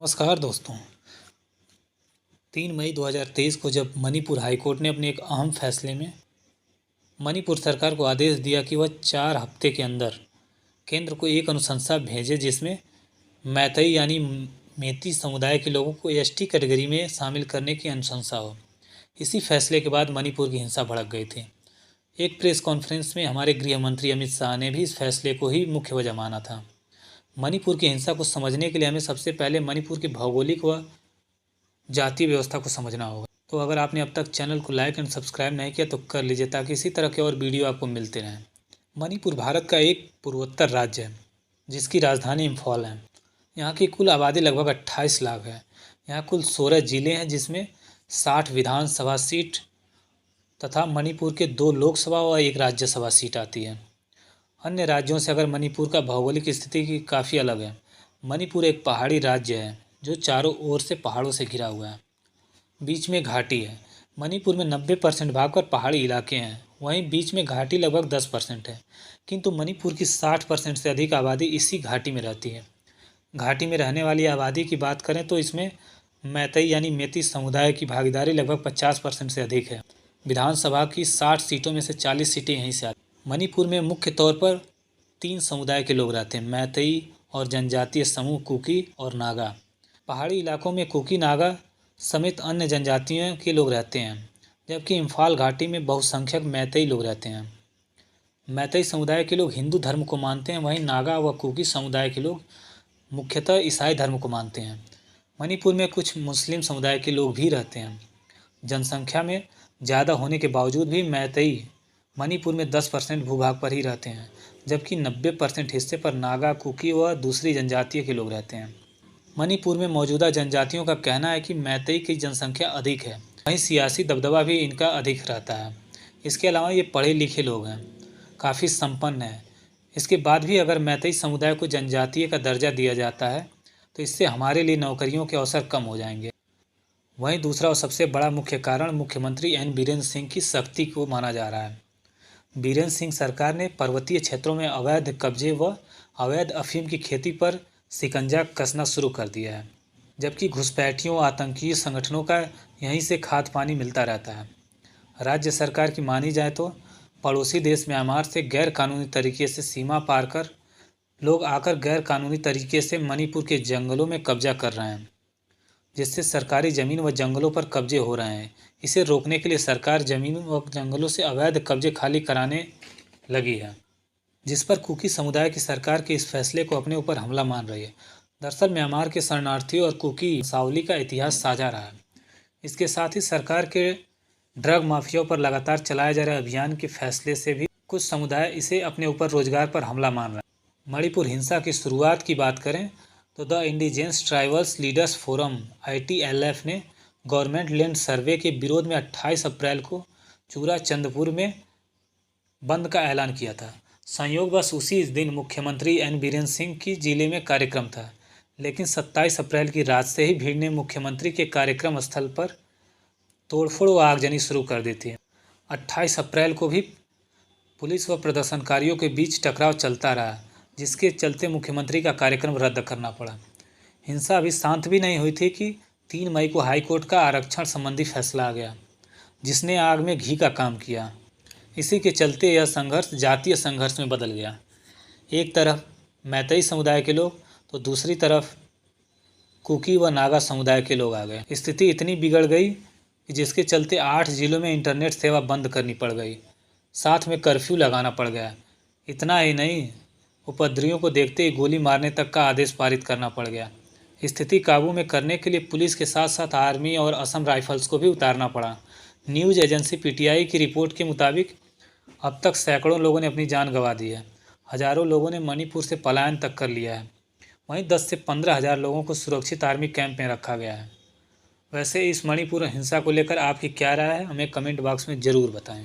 नमस्कार दोस्तों। 3 मई 2023 को जब मणिपुर हाईकोर्ट ने अपने एक अहम फैसले में मणिपुर सरकार को आदेश दिया कि वह 4 हफ्ते के अंदर केंद्र को एक अनुशंसा भेजे जिसमें मैतेई यानी मेती समुदाय के लोगों को एसटी कैटेगरी में शामिल करने की अनुशंसा हो। इसी फैसले के बाद मणिपुर की हिंसा भड़क गई थी। एक प्रेस कॉन्फ्रेंस में हमारे गृह मंत्री अमित शाह ने भी इस फैसले को ही मुख्य वजह माना था। मणिपुर की हिंसा को समझने के लिए हमें सबसे पहले मणिपुर की भौगोलिक व जातीय व्यवस्था को समझना होगा। तो अगर आपने अब तक चैनल को लाइक एंड सब्सक्राइब नहीं किया तो कर लीजिए ताकि इसी तरह के और वीडियो आपको मिलते रहें। मणिपुर भारत का एक पूर्वोत्तर राज्य है जिसकी राजधानी इम्फॉल है। यहाँ की कुल आबादी लगभग 28 लाख है। यहाँ कुल 16 जिले हैं जिसमें 60 विधानसभा सीट तथा मणिपुर के 2 लोकसभा व 1 राज्यसभा सीट आती है। अन्य राज्यों से अगर मणिपुर का भौगोलिक स्थिति की काफ़ी अलग है। मणिपुर एक पहाड़ी राज्य है जो चारों ओर से पहाड़ों से घिरा हुआ है। बीच में घाटी है। मणिपुर में 90% भाग पर पहाड़ी इलाके हैं, वहीं बीच में घाटी लगभग 10% है। किंतु मणिपुर की 60% से अधिक आबादी इसी घाटी में रहती है। घाटी में रहने वाली आबादी की बात करें तो इसमें मैतेई यानी मेती समुदाय की भागीदारी लगभग 50% से अधिक है। विधानसभा की 60 सीटों में से 40 सीटें यहीं से आती हैं। मणिपुर में मुख्य तौर पर 3 समुदाय के लोग रहते हैं, मैतेई और जनजातीय समूह कुकी और नागा। पहाड़ी इलाकों में कुकी, नागा समेत अन्य जनजातियों के लोग रहते हैं, जबकि इम्फाल घाटी में बहुसंख्यक मैतेई लोग रहते हैं। मैतेई समुदाय के लोग हिंदू धर्म को मानते हैं, वहीं नागा व कुकी समुदाय के लोग मुख्यतः ईसाई धर्म को मानते हैं। मणिपुर में कुछ मुस्लिम समुदाय के लोग भी रहते हैं। जनसंख्या में ज़्यादा होने के बावजूद भी मैतेई मणिपुर में 10% भूभाग पर ही रहते हैं, जबकि 90% हिस्से पर नागा, कुकी व दूसरी जनजातियों के लोग रहते हैं। मणिपुर में मौजूदा जनजातियों का कहना है कि मैतेई की जनसंख्या अधिक है, वहीं सियासी दबदबा भी इनका अधिक रहता है। इसके अलावा ये पढ़े लिखे लोग हैं, काफ़ी संपन्न हैं। इसके बाद भी अगर मैतेई समुदाय को जनजातीय का दर्जा दिया जाता है तो इससे हमारे लिए नौकरियों के अवसर कम हो जाएंगे। वहीं दूसरा और सबसे बड़ा मुख्य कारण मुख्यमंत्री एन बीरेन सिंह की सख्ती को माना जा रहा है। बीरेन सिंह सरकार ने पर्वतीय क्षेत्रों में अवैध कब्जे व अवैध अफीम की खेती पर शिकंजा कसना शुरू कर दिया है, जबकि घुसपैठियों आतंकी संगठनों का यहीं से खाद पानी मिलता रहता है। राज्य सरकार की मानी जाए तो पड़ोसी देश म्यांमार से गैर कानूनी तरीके से सीमा पार कर लोग आकर गैर कानूनी तरीके से मणिपुर के जंगलों में कब्जा कर रहे हैं, जिससे सरकारी ज़मीन व जंगलों पर कब्जे हो रहे हैं। इसे रोकने के लिए सरकार ज़मीन व जंगलों से अवैध कब्जे खाली कराने लगी है, जिस पर कुकी समुदाय की सरकार के इस फैसले को अपने ऊपर हमला मान रही है। दरअसल म्यांमार के शरणार्थियों और कुकी वंशावली का इतिहास साझा रहा है। इसके साथ ही सरकार के ड्रग माफियाओं पर लगातार चलाए जा रहे अभियान के फैसले से भी कुछ समुदाय इसे अपने ऊपर रोजगार पर हमला मान रहे हैं। मणिपुर हिंसा की शुरुआत की बात करें तो the indigenous tribals leaders forum ITLF ने गवर्नमेंट लैंड सर्वे के विरोध में 28 अप्रैल को चूरा चंदपुर में बंद का ऐलान किया था। संयोगवश उसी दिन मुख्यमंत्री एन बीरेन सिंह की जिले में कार्यक्रम था, लेकिन 27 अप्रैल की रात से ही भीड़ ने मुख्यमंत्री के कार्यक्रम स्थल पर तोड़फोड़ व आगजनी शुरू कर दी थी। 28 अप्रैल को भी पुलिस व प्रदर्शनकारियों के बीच टकराव चलता रहा, जिसके चलते मुख्यमंत्री का कार्यक्रम रद्द करना पड़ा। हिंसा अभी शांत भी नहीं हुई थी कि 3 मई को हाईकोर्ट का आरक्षण संबंधी फैसला आ गया, जिसने आग में घी का काम किया। इसी के चलते यह संघर्ष जातीय संघर्ष में बदल गया। एक तरफ मैतेई समुदाय के लोग तो दूसरी तरफ कुकी व नागा समुदाय के लोग आ गए। स्थिति इतनी बिगड़ गई कि जिसके चलते 8 जिलों में इंटरनेट सेवा बंद करनी पड़ गई, साथ में कर्फ्यू लगाना पड़ गया। इतना ही नहीं, उपद्रवियों को देखते ही गोली मारने तक का आदेश पारित करना पड़ गया। स्थिति काबू में करने के लिए पुलिस के साथ साथ आर्मी और असम राइफल्स को भी उतारना पड़ा। न्यूज़ एजेंसी PTI की रिपोर्ट के मुताबिक अब तक सैकड़ों लोगों ने अपनी जान गंवा दी है। हज़ारों लोगों ने मणिपुर से पलायन तक कर लिया है। वहीं 10 से 15 हज़ार लोगों को सुरक्षित आर्मी कैंप में रखा गया है। वैसे इस मणिपुर हिंसा को लेकर आपकी क्या राय है, हमें कमेंट बॉक्स में ज़रूर बताएं।